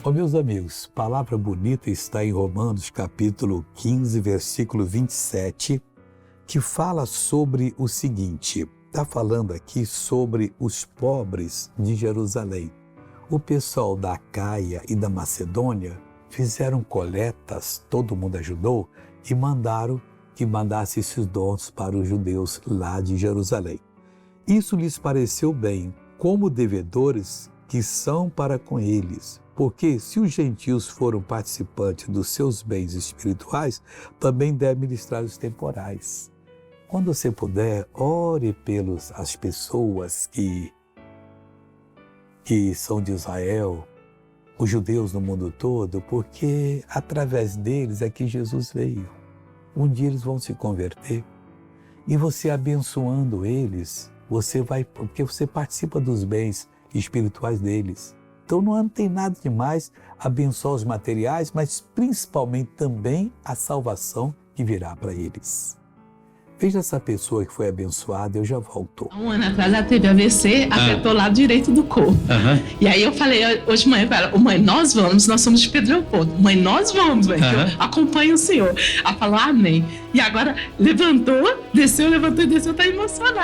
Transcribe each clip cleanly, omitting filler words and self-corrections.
Ó, meus amigos, palavra bonita está em Romanos capítulo 15, versículo 27, que fala sobre o seguinte, está falando aqui sobre os pobres de Jerusalém. O pessoal da Acaia e da Macedônia fizeram coletas, todo mundo ajudou, e mandaram que mandasse esses dons para os judeus lá de Jerusalém. Isso lhes pareceu bem, como devedores que são para com eles, porque se os gentios foram participantes dos seus bens espirituais, também devem ministrar os temporais. Quando você puder, ore pelas as pessoas que são de Israel, os judeus no mundo todo, porque através deles é que Jesus veio. Um dia eles vão se converter e você abençoando eles, porque você participa dos bens espirituais deles. Então não tem nada de mais abençoar os materiais, mas principalmente também a salvação que virá para eles. Veja essa pessoa que foi abençoada, eu já volto. Um ano atrás ela teve AVC, afetou o lado direito do corpo. E aí eu falei hoje de manhã para ela, mãe, nós somos de Pedro Leopoldo. Mãe, nós vamos, mãe, eu acompanho o senhor. Ela falou, amém. E agora levantou e desceu, tá emocionada.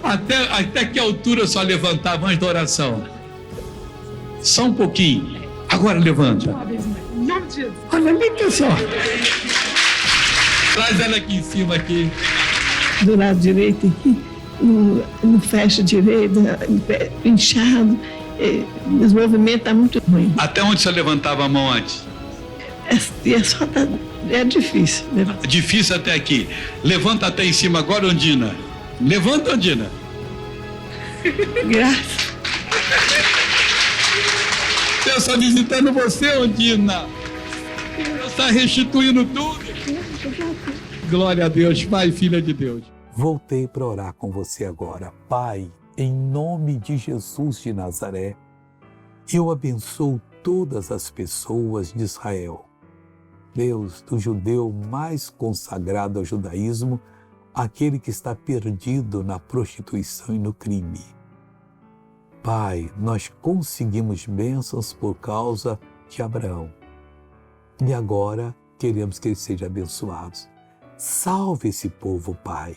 Até que altura só levantava antes da oração? Só um pouquinho. Agora levanta. Em nome de Jesus. Olha ali, pessoal. Traz ela aqui em cima aqui. Do lado direito aqui, não fecha direito, inchado, os movimentos estão muito ruins. Até onde você levantava a mão antes? É difícil. Difícil até aqui. Levanta até em cima agora, Ondina. Levanta, Ondina. Graças. Deus está visitando você, Ondina. Deus está restituindo tudo. Glória a Deus, Pai e Filha de Deus. Voltei para orar com você agora. Pai, em nome de Jesus de Nazaré, eu abençoo todas as pessoas de Israel. Deus, do judeu mais consagrado ao judaísmo, aquele que está perdido na prostituição e no crime. Pai, nós conseguimos bênçãos por causa de Abraão. E agora queremos que eles sejam abençoados. Salve esse povo, Pai.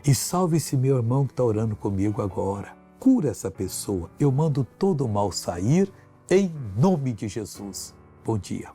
E salve esse meu irmão que está orando comigo agora. Cura essa pessoa. Eu mando todo o mal sair em nome de Jesus. Bom dia.